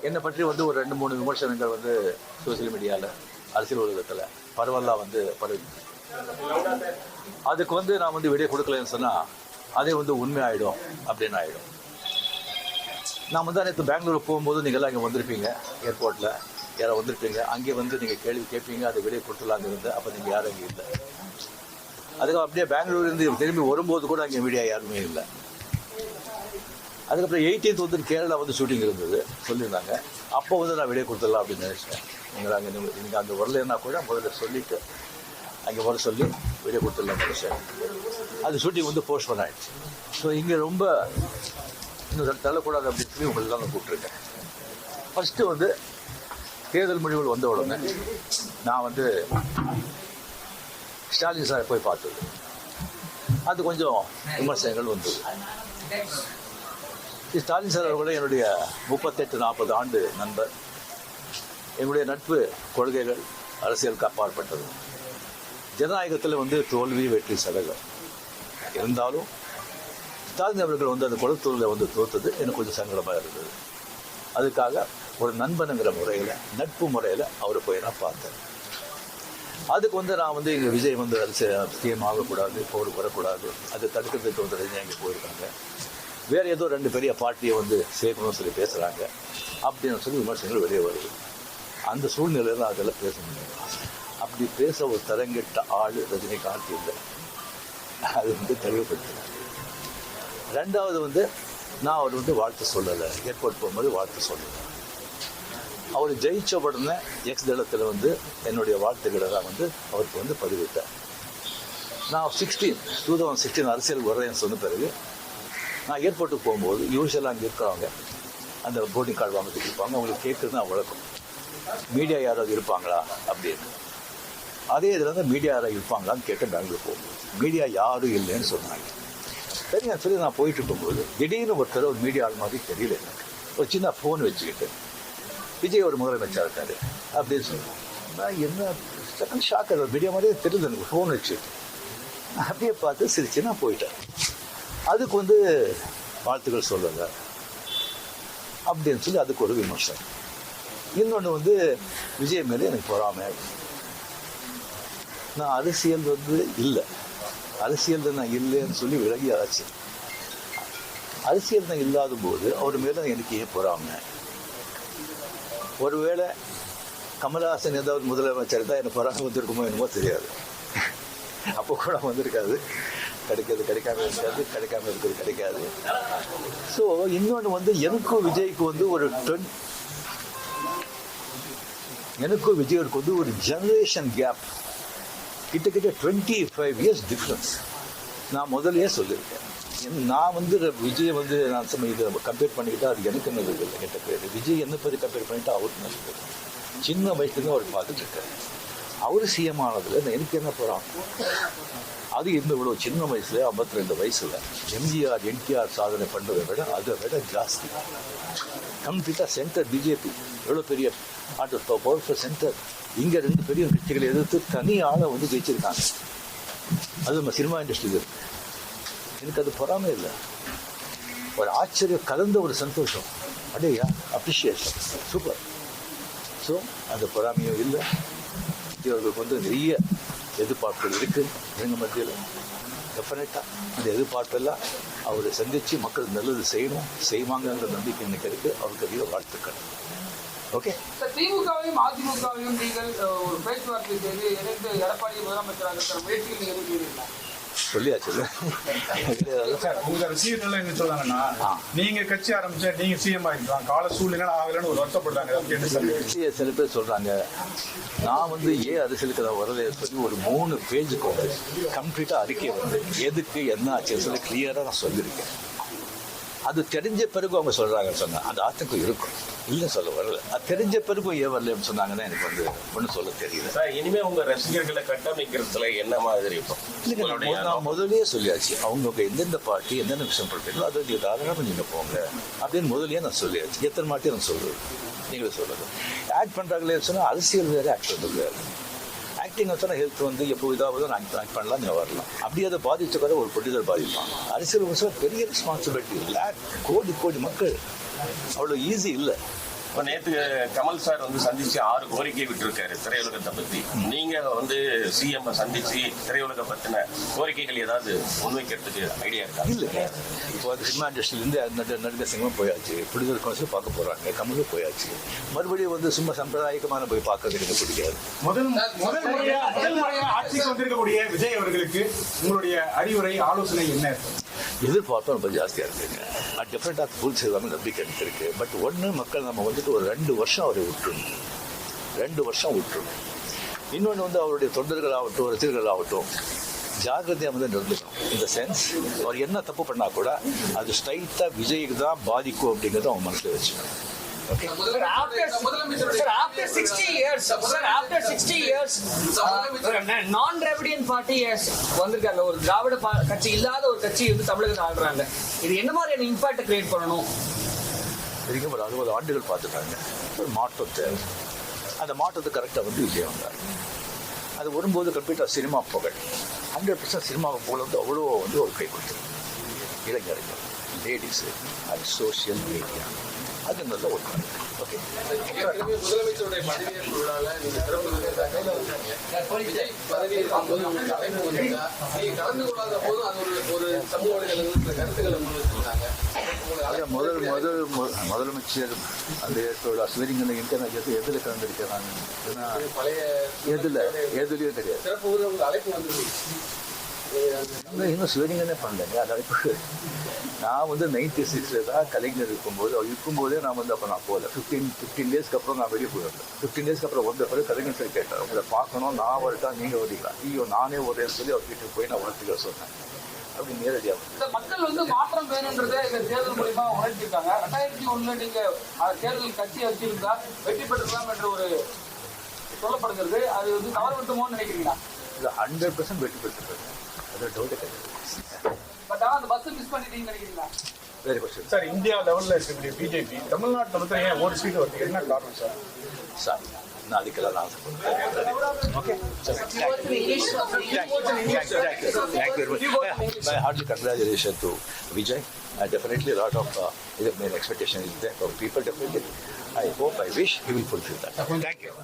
என்னை பற்றி வந்து ஒரு 2-3 விமர்சனங்கள் வந்து சோசியல் மீடியாவில் அரசியல் உலகத்தில் பரவலாக வந்து பரவி, அதுக்கு வந்து நான் வந்து விடை கொடுக்கலன்னு சொன்னால் அதே வந்து உண்மை ஆகிடும் அப்படின்னு ஆகிடும். நான் வந்து நேற்று பெங்களூர் போகும்போது நீங்கள்லாம் இங்கே வந்திருப்பீங்க, ஏர்போர்ட்டில் யாரோ வந்திருப்பீங்க, அங்கே வந்து நீங்கள் கேள்வி கேட்பீங்க, அதை விடை கொடுத்துலாங்க இருந்து, அப்போ நீங்கள் யாரும் அங்கே இல்லை. அதுக்கு அப்படியே பெங்களூர்லேருந்து திரும்பி வரும்போது கூட அங்கே மீடியா யாருமே இல்லை. அதுக்கப்புறம் 18th வந்து கேரளா வந்து ஷூட்டிங் இருந்தது சொல்லியிருந்தாங்க. அப்போ வந்து நான் விடை கொடுத்துடலாம் அப்படின்னு நினச்சிட்டேன். நீங்கள் அங்கே வரலன்னா கூட முதல்ல சொல்லிவிட்டு அங்கே வர சொல்லி விடை கொடுத்துடலாம் நினச்சேன். அது ஷூட்டிங் வந்து போஸ்ட்போன் ஆகிடுச்சு. ஸோ இங்கே ரொம்ப இன்னும் தள்ளக்கூடாது அப்படின்னு சொல்லி உங்களெல்லாம் நான் கூப்பிட்ருக்கேன். ஃபஸ்ட்டு வந்து தேர்தல் முடிவுகள் வந்த உடனே நான் வந்து ஸ்டாலின் சாரை போய் பார்த்தது, அது கொஞ்சம் விமர்சனங்கள் வந்தது. ஸ்டாலின் சார் அவர்களே என்னுடைய 38-40 ஆண்டு நண்பர். என்னுடைய நட்பு கொள்கைகள் அரசியலுக்கு அப்பாற்பட்டது. ஜனநாயகத்தில் வந்து தோல்வி வெற்றி சதகம் இருந்தாலும் ஸ்டாலின் அவர்கள் வந்து அந்த குளத்தூரில் வந்து தோற்றது எனக்கு கொஞ்சம் சங்கடமாக இருந்தது. அதுக்காக ஒரு நண்பனுங்கிற முறையில், நட்பு முறையில் அவரை போய் நான் பார்த்தேன். அதுக்கு வந்து நான் வந்து எங்கள் விஜய் வந்து அரசியல் சிஎம் ஆகக்கூடாது, போர் வரக்கூடாது, அதை தடுக்கிறதுக்கு வந்து ரஜினி அங்கே போயிருக்காங்க, வேறு ஏதோ 2 பெரிய பார்ட்டியை வந்து சேர்க்கணும்னு சொல்லி பேசுகிறாங்க அப்படின்னு சொல்லி விமர்சனங்கள் வெளியே வருது. அந்த சூழ்நிலையில் அதெல்லாம் பேச முடியும். அப்படி பேச ஒரு தரங்கெட்ட ஆள் ரஜினிகாந்த் இல்லை. அது வந்து தெளிவுபடுத்தினார். 2வது வந்து நான் அவர் வந்து வாழ்த்து சொல்லலை, ஏர்போர்ட் போகும்போது வாழ்த்து சொல்லலை. அவர் ஜெயிச்ச உடனே எக்ஸ் தளத்தில் வந்து என்னுடைய வாழ்த்துக்களை தான் வந்து அவருக்கு வந்து பதிவிட்டார். நான் 2016 அரசியல் வர்றேன்னு சொன்ன பிறகு நான் ஏர்போர்ட்டுக்கு போகும்போது யூஸ்வலாக அங்கே இருக்கிறவங்க அந்த போர்டிங் கார்டு வாங்கிட்டு இருப்பாங்க. அவங்களுக்கு கேட்குறது தான் வழக்கம், மீடியா யாராவது இருப்பாங்களா அப்படின்னு. அதே இதில் வந்து மீடியா யாராவது இருப்பாங்களான்னு கேட்டு பெங்களூர் போகும்போது மீடியா யாரும் இல்லைன்னு சொன்னாங்க. சரிங்க சொல்லி நான் போயிட்டு இருக்கும்போது திடீர்னு ஒருத்தர் ஒரு மீடியா ஆள் மாதிரி தெரியல எனக்கு. ஒரு சின்ன ஃபோன் வச்சுக்கிட்டு விஜய் ஒரு முதலமைச்சர் இருக்காரு அப்படின்னு சொன்னேன். நான் என்ன செகண்ட் ஷாக், அது மீடியா மாதிரியே தெரியல எனக்கு. ஃபோன் வச்சுக்கிட்டு அப்படியே பார்த்து சிரிச்சு நான் போயிட்டேன். அதுக்கு வந்து வாழ்த்துக்கள் சொல்லுங்க அப்படின்னு சொல்லி அதுக்கு ஒரு விமர்சனம். இன்னொன்று வந்து விஜய் மேலே எனக்கு பொறாமை. நான் அரசியல் வந்து இல்லை, அரசியல் நான் இல்லைன்னு சொல்லி விலகி ஆச்சு. அரசியல் நான் இல்லாத போது அவர் மேலே எனக்கு ஏன் பொறாமை? ஒருவேளை கமல்ஹாசன் ஏதாவது முதலமைச்சர் தான் எனக்கு பொறாமை வந்திருக்குமோ என்னமோ தெரியாது. அப்போ கூட வந்திருக்காது. கிடைக்காது, கிடைக்காம இருக்காது, கிடைக்காம இருக்கிறது கிடைக்காது. ஸோ இன்னொன்று வந்து எனக்கும் விஜய்க்கு வந்து எனக்கும் விஜய்க்கு வந்து ஒரு ஜெனரேஷன் கேப், கிட்டத்தட்ட 25 இயர்ஸ் டிஃப்ரென்ஸ். நான் முதலே சொல்லியிருக்கேன். நான் வந்து விஜய் வந்து நான் இதை கம்பேர் பண்ணிக்கிட்டா அது எனக்கு நல்லது இல்லை, கெட்ட பேர். விஜய் என்ன பற்றி கம்பேர் பண்ணிட்டா அவருக்கு நல்லது. சின்ன வயசுலேருந்து அவர் பார்த்துட்டு இருக்காரு. அவர் சிஎம் ஆனதில் எனக்கு என்ன போகிறான்? அது இவ்வளோ சின்ன வயசுல 52 வயசில் எம்ஜிஆர் என்டிஆர் சாதனை பண்ணுறதை விட அதை விட ஜாஸ்தி. கம்ப்ளீட்டாக சென்டர் பிஜேபி எவ்வளோ பெரிய பவர்ஃபுல் சென்டர். இங்கே 2 பெரிய கட்சிகளை எதிர்த்து தனி ஆளை வந்து ஜெயிச்சிருக்காங்க. அது நம்ம சினிமா இண்டஸ்ட்ரியில் இருக்கு. எனக்கு அது பொறாமை இல்லை, ஒரு ஆச்சரியம் கலந்த ஒரு சந்தோஷம். அடையா அப்ரிஷியேஷன், சூப்பர். ஸோ அந்த பொறாமையும் இல்லை. இவர்களுக்கு வந்து நிறைய எதிர்பார்ப்புகள் இருக்குது எங்கள் மத்தியில். டெஃபினட்டாக அந்த எதிர்பார்ப்பெல்லாம் அவரை சந்தித்து மக்கள் நல்லது செய்வாங்கன்ற நம்பிக்கை எனக்கு இருக்குது. அவருக்கு அதிக வாழ்த்துக்கள். ஓகே. திமுகவையும் அதிமுகவையும் நீங்கள் ஒரு பேச்சுவார்த்தை செய்து இணைந்து எடப்பாடி முதலமைச்சராக முயற்சியில் நீங்கள் எதிர்க்கிறீர்களா? சொல்லியாச்சு. உங்க ரசிகர்கள் என்ன சொல்றாங்கன்னா, நீங்க கட்சி ஆரம்பிச்சா நீங்க சிஎம் ஆகிக்கலாம், கால சூழ்நிலை ஆகலன்னு ஒரு வருத்தப்படுறாங்க. சில பேர் சொல்றாங்க. நான் வந்து ஏன் அரசியலுக்கு நான் வரலை சொல்லி ஒரு 3 பேஜுக்கு வந்து கம்ப்ளீட்டாக அறிக்கை வந்து எதுக்கு என்ன ஆச்சுன்னு சொல்லி கிளியராக நான் சொல்லியிருக்கேன். அது தெரிஞ்ச பிறகு அவங்க சொல்கிறாங்கன்னு சொன்னாங்க. அந்த ஆத்தங்கம் இருக்கும், இல்லை சொல்ல வரல. அது தெரிஞ்ச பிறகும் ஏன் வரலன்னு சொன்னாங்கன்னா எனக்கு வந்து ஒன்றும் சொல்ல தெரியல. இனிமேல் உங்கள் ரசிகர்களை கட்டமைக்கிறதுல என்ன மாதிரி இருக்கும்? நான் முதலே சொல்லியாச்சு. அவங்க எந்தெந்த பார்ட்டி எந்தெந்த விஷயம் பண்ணுறீங்களோ அதை நீங்கள் தாராளமாக நீங்கள் போங்க அப்படின்னு முதலே நான் சொல்லியாச்சு. எத்தனை மாட்டி நான் சொல்லுவேன், நீங்களே சொல்லுறது. ஆக்ட் பண்ணுறாங்களே சொன்னால் அரசியல் வேறு, ஆக்ட் பண்ணுறது வேறு. ஆக்டிங் வச்சோன்னா ஹெல்த் வந்து எப்போ இதாவது நான் ஆக்ட் பண்ணலாம், நீங்கள் வரலாம். அப்படியே அதை பாதிச்சக்காக ஒரு ப்ரொடியூசர் பாதிப்பாங்க. அரசியல் வச்சா பெரிய ரெஸ்பான்சிபிலிட்டி. கோடி மக்கள் அவ்வளோ ஈஸி இல்லை. இப்ப நேத்து கமல் சார் வந்து சந்திச்சு 6 கோரிக்கை விட்டிருக்காரு திரையுலகத்தை பத்தி. நீங்க வந்து சிஎம் சந்திச்சு திரையுலக பத்தின கோரிக்கைகள் ஏதாவது முன்வைக்கிறதுக்கு ஐடியா இருக்கா? இல்லைங்க, இப்போ அது சினிமா இண்டஸ்ட்ரியிலேருந்து நடிகர் சங்கமும் போயாச்சு, ப்ரொடியூசர் கவுன்சில் பார்க்க போகிறாங்க, கமலும் போயாச்சு. மறுபடியும் வந்து சும்மா சம்பிரதாயமான போய் பார்க்கறது எனக்கு பிடிக்காது. முதல் முறையா ஆட்சிக்கு வந்திருக்கக்கூடிய விஜய் அவர்களுக்கு உங்களுடைய அறிவுரை ஆலோசனை என்ன? எதிர்பார்ப்பும் ரொம்ப ஜாஸ்தியாக இருக்குங்க. டிஃப்ரெண்டாக புதுசு எல்லாமே நம்பிக்கை எனக்கு இருக்கு. பட் ஒன்று, மக்கள் நம்ம வந்துட்டு ஒரு 2 வருஷம் அவரை விட்டுருணும், 2 வருஷம் விட்டுருணும். இன்னொன்று வந்து அவருடைய தொண்டர்களாகட்டும், ரசிகர்களாகட்டும் ஜாகிரதையாக வந்து நடந்துக்கணும். இந்த சென்ஸ் அவர் என்ன தப்பு பண்ணால் கூட அது ஸ்ட்ரைட்டாக விஜய்க்கு தான் பாதிக்கும் அப்படிங்கிறத அவங்க மனசில் வச்சுக்கணும். Okay. After 60 years, non-Dravidian party has வந்திருக்காங்க. ஒரு திராவிட கட்சி இல்லாத ஒரு கட்சி வந்து தமிழகத்தில் ஆடுறாங்க. இது என்ன மாதிரியான இம்பாக்ட் கிரியேட் பண்ணணும்? சரிங்க, ஒரு 60 ஆண்டுகள் பார்த்துட்டாங்க. ஒரு மாற்றம் தேவை. அந்த மாற்றத்தை கரெக்டாக வந்து விஜய் வந்தார். அது வரும்போது கம்ப்ளீட்டாக சினிமா புகழ் 100% சினிமா புகழ் வந்து அவ்வளோ வந்து ஒரு கை கொடுத்துருக்கு. இளைஞர்கள், லேடிஸு அண்ட் சோஷியல் மீடியா அது நல்ல ஒரு ஓகே. முதலமைச்சருடைய பதவியேற்பு விழாவில் நீங்கள் விஜய் பதவியேற்கும்போது உங்களுக்கு அழைப்பு வந்திருந்தா நீங்கள் கலந்து கொள்ளாத போதும் அது ஒரு சமூக வலைதளங்கள் கருத்துக்களை முன்வைச்சிருந்தாங்க. முதலமைச்சர் அந்த ஏற்போட ஸ்வீரிங்கனை இன்டர்நெட் எதில் கலந்துருக்கேன் நான் பழைய எதுலேயும் கிடையாது. சிறப்பு உங்களுக்கு அழைப்பு வந்துருக்கு. இன்னும் ஸ்வீரிங்கனே பண்ணலைங்க. அது அழைப்பு நான் வந்து 96 தான் கலைஞர் இருக்கும்போது அவர் இருக்கும்போதே நான் வந்து அப்போ நான் போகல. 15 டேஸ்க்கு அப்புறம் நான் வெளியே போயிருந்தேன். 15 டேஸ்க்கு அப்புறம் வந்த பிறகு கலைஞர் சார் கேட்டார், உங்களை பார்க்கணும், நான் வரட்டா நீங்கள் வரீங்களா? ஐயோ நானே வரேன்னு சொல்லி அவர் வீட்டுக்கு போய் நான் உணர்த்துக்க சொன்னேன். அப்படி நேரடியாக இந்த மக்கள் வந்து மாற்றம் வேணுன்றதை இந்த தேர்தல் மூலியமா உணர்த்திருக்காங்க. 2001 நீங்க தேர்தல் கட்சி வச்சிருந்தா வெற்றி பெற்றுக்கலாம் என்ற ஒரு சொல்லப்படுகிறது. அது வந்து தவறு விட்டுமோன்னு நினைக்கிறீங்களா? இது 100% வெற்றி பெற்றுருக்காங்க. அது டவுட்டே கிடையாது. பட் ஆனால் அந்த பஸ் மிஸ் பண்ணிட்டீங்கன்னு நினைக்கிறீங்களா? வெரி கொஸ்டின் சார், இந்தியா லெவலில் இருக்கக்கூடிய பிஜேபி தமிழ்நாட்டில் மட்டும் ஏன் ஒரு சீட் வருது? என்ன காரணம் சார்? சார் நான் அதுக்கெல்லாம் நான் okay. Thank you very much. My hearty congratulations to Vijay. Definitely a lot of expectation is there from people. Definitely, I hope, I wish he will fulfill that. Thank you.